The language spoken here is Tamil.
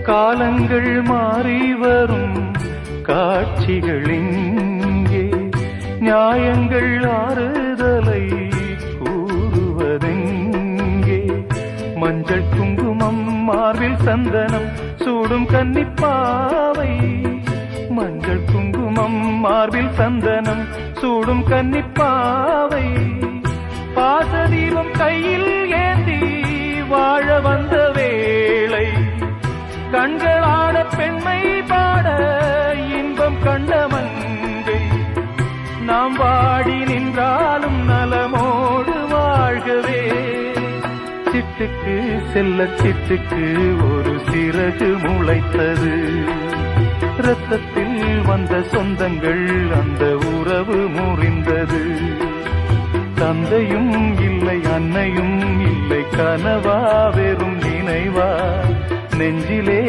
காலங்கள் மாறி வரும் காட்சிகள் இங்கே, நியாயங்கள் ஆறுதலை கூறுவதெங்கே. மஞ்சள் குங்குமம் மார்பில் சந்தனம் சூடும் கன்னிப்பாவை, மஞ்சள் குங்குமம் மார்பில் சந்தனம் சூடும் கன்னிப்பாவை. பாசதீபம் கையில் ஏந்தி வாழ வந்த வேளை, கண்களான பெண்மை பாட இன்பம் கண்ட மங்கை. நாம் வாடி நின்றாலும் நலமோடு வாழ்கவே. சிட்டுக்கு செல்ல சிட்டுக்கு ஒரு சிறகு முளைத்தது, இரத்தத்தில் வந்த சொந்தங்கள் அந்த உறவு முறிந்தது. தந்தையும் இல்லை அன்னையும் இல்லை, கனவா வெறும் நினைவா நெஞ்சிலே